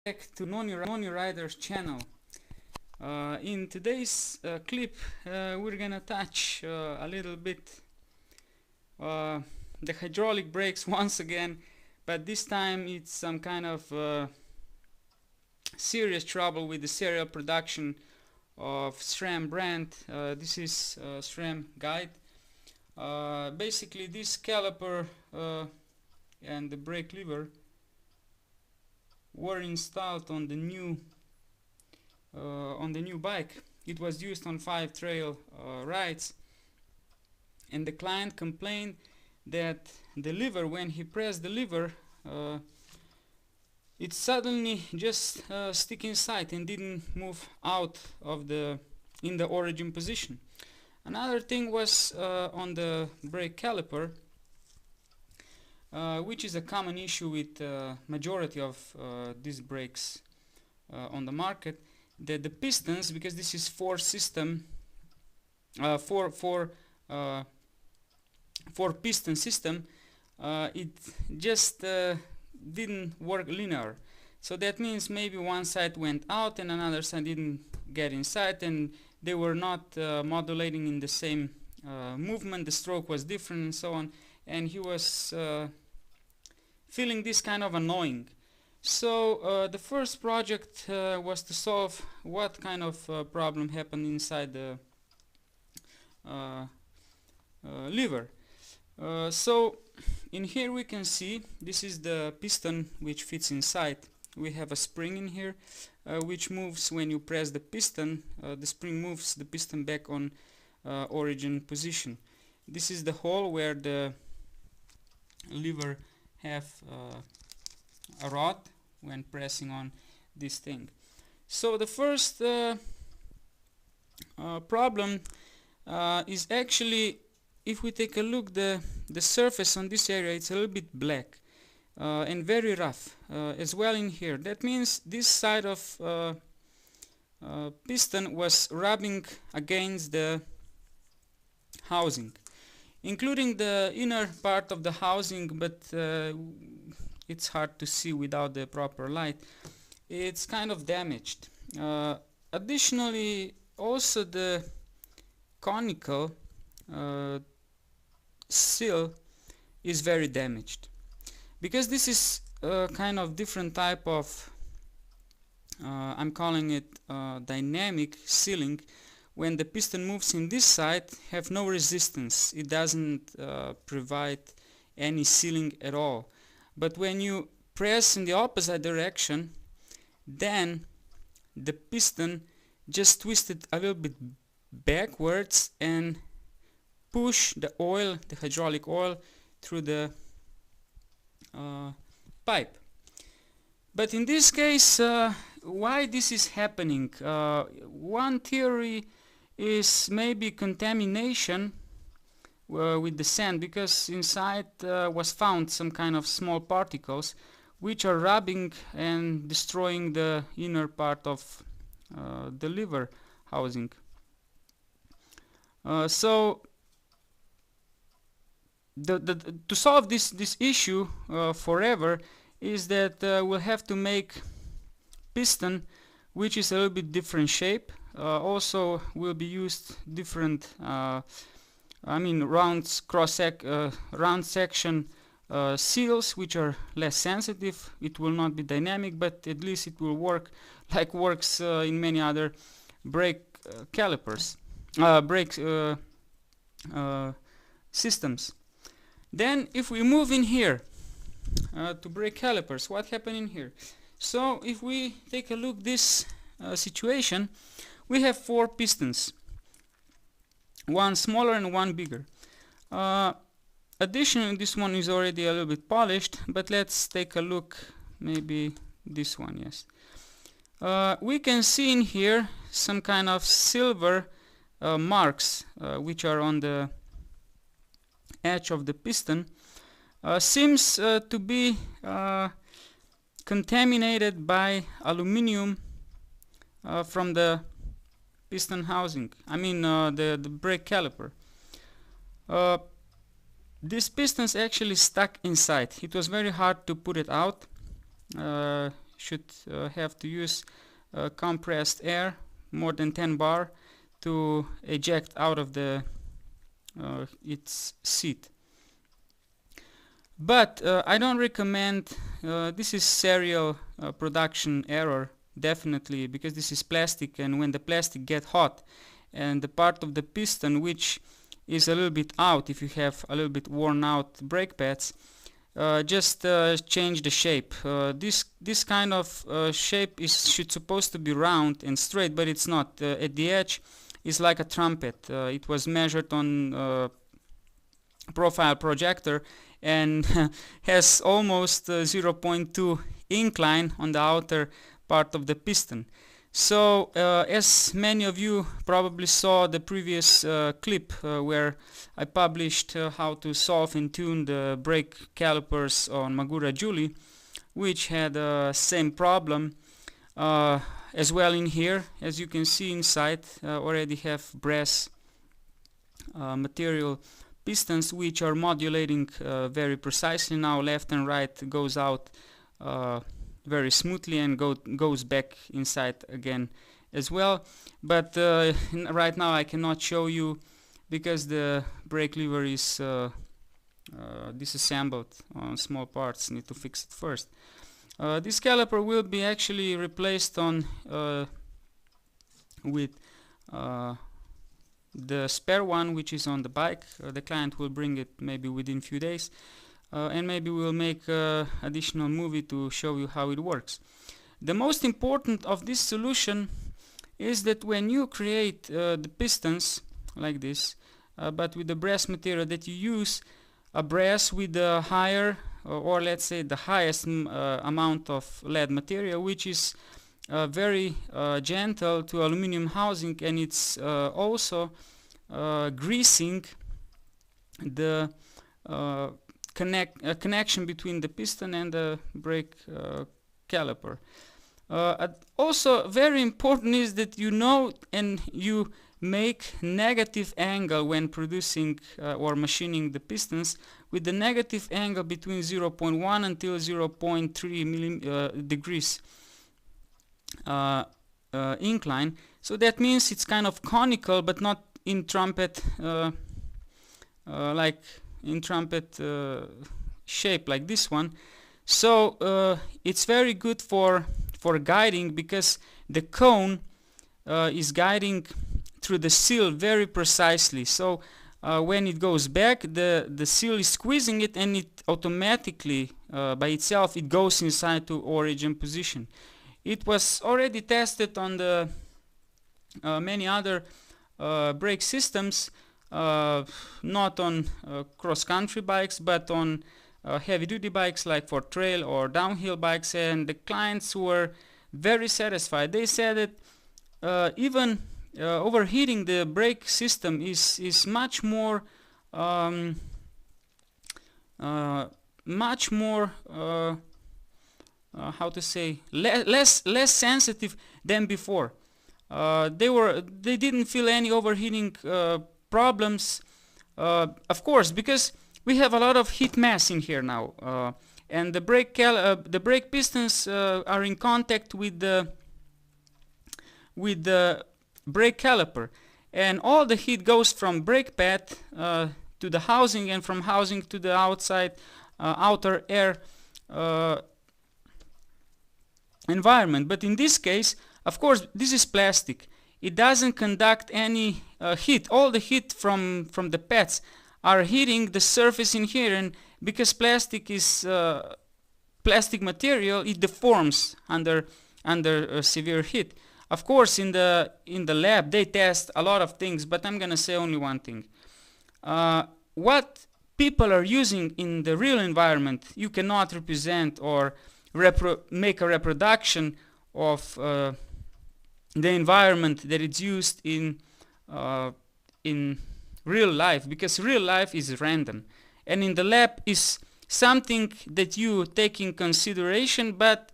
Back to Noni Rider's channel. In today's clip, we're gonna touch a little bit the hydraulic brakes once again, but this time it's some kind of serious trouble with the serial production of SRAM brand. This is SRAM guide. Basically, this caliper and the brake lever were installed on the new bike. It was used on 5 trail rides, and the client complained that the lever, when he pressed the lever, it suddenly just stick inside and didn't move out of in the origin position. Another thing was on the brake caliper, which is a common issue with majority of these brakes on the market, that the pistons, because this is four piston system, it just didn't work linear. So that means maybe one side went out and another side didn't get inside, and they were not modulating in the same movement. The stroke was different and so on, and he was feeling this kind of annoying. So the first project was to solve what kind of problem happened inside the lever. So in here we can see this is the piston which fits inside. We have a spring in here which moves when you press the piston. The spring moves the piston back on origin position. This is the hole where the lever have a rod when pressing on this thing. So the first problem is actually, if we take a look, the surface on this area, it's a little bit black and very rough as well in here. That means this side of piston was rubbing against the housing, including the inner part of the housing, but it's hard to see without the proper light. It's kind of damaged. Additionally, also the conical seal is very damaged, because this is a kind of different type of I'm calling it dynamic sealing. When the piston moves in this side, have no resistance, it doesn't provide any sealing at all. But when you press in the opposite direction, then the piston just twisted a little bit backwards and push the oil, the hydraulic oil, through the pipe. But in this case, why this is happening? One theory is maybe contamination with the sand, because inside was found some kind of small particles which are rubbing and destroying the inner part of the lever housing. So to solve this issue forever is that we'll have to make piston which is a little bit different shape. Also will be used different round section seals, which are less sensitive. It will not be dynamic, but at least it will work like works in many other brake calipers, brake systems. Then if we move in here to brake calipers, what happened in here? So if we take a look this situation, we have 4 pistons, one smaller and one bigger. Additionally, this one is already a little bit polished, but let's take a look, maybe this one, yes. We can see in here some kind of silver marks which are on the edge of the piston. Seems to be contaminated by aluminum from the piston housing, the brake caliper. These pistons actually stuck inside. It was very hard to put it out. should have to use compressed air more than 10 bar to eject out of the its seat. But I don't recommend, this is serial production error, definitely, because this is plastic, and when the plastic get hot and the part of the piston which is a little bit out, if you have a little bit worn out brake pads, just change the shape. This kind of shape should supposed to be round and straight, but it's not. At the edge is like a trumpet. It was measured on profile projector and has almost 0.2 incline on the outer part of the piston. So as many of you probably saw the previous clip where I published how to solve and tune the brake calipers on Magura Julie, which had the same problem as well in here. As you can see inside, already have brass material pistons which are modulating very precisely. Now left and right goes out very smoothly and goes back inside again as well. But right now I cannot show you because the brake lever is disassembled on small parts. Need to fix it first. This caliper will be actually replaced on with the spare one which is on the bike. The client will bring it maybe within few days, and maybe we'll make additional movie to show you how it works. The most important of this solution is that when you create the pistons like this, but with the brass material, that you use a brass with a higher or let's say the highest amount of lead material, which is very gentle to aluminum housing, and it's also greasing the connection between the piston and the brake caliper. Also very important is that you know and you make negative angle when producing or machining the pistons, with the negative angle between 0.1 until 0.3 degrees incline. So that means it's kind of conical, but not in trumpet like in trumpet shape like this one. So it's very good for guiding, because the cone is guiding through the seal very precisely. So when it goes back, the seal is squeezing it, and it automatically by itself it goes inside to origin position. It was already tested on the many other brake systems, not on cross-country bikes, but on heavy-duty bikes like for trail or downhill bikes, and the clients were very satisfied. They said that even overheating the brake system is much more how to say, less sensitive than before. They didn't feel any overheating problems, of course, because we have a lot of heat mass in here now, and the brake pistons are in contact with the brake caliper, and all the heat goes from brake pad to the housing, and from housing to the outside outer air environment. But in this case, of course, this is plastic. It doesn't conduct any heat. All the heat from the pads are hitting the surface in here, and because plastic is plastic material, it deforms under severe heat. Of course, in the lab they test a lot of things, but I'm gonna say only one thing. What people are using in the real environment, you cannot represent or make a reproduction of the environment that is used in real life, because real life is random, and in the lab is something that you take in consideration, but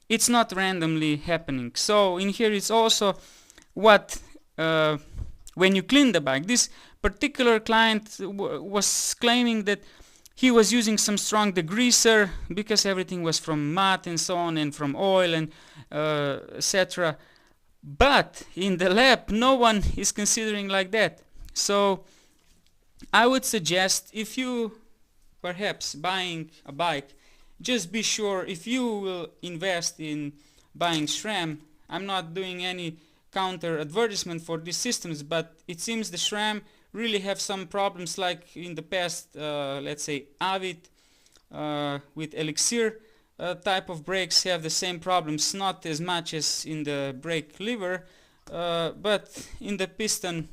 it's not randomly happening. So in here it's also what when you clean the bike. This particular client was claiming that he was using some strong degreaser because everything was from mud and so on, and from oil and etc. But in the lab, no one is considering like that. So I would suggest, if you perhaps buying a bike, just be sure, if you will invest in buying SRAM, I'm not doing any counter advertisement for these systems, but it seems the SRAM really have some problems, like in the past, let's say AVID with elixir type of brakes have the same problems, not as much as in the brake lever, but in the piston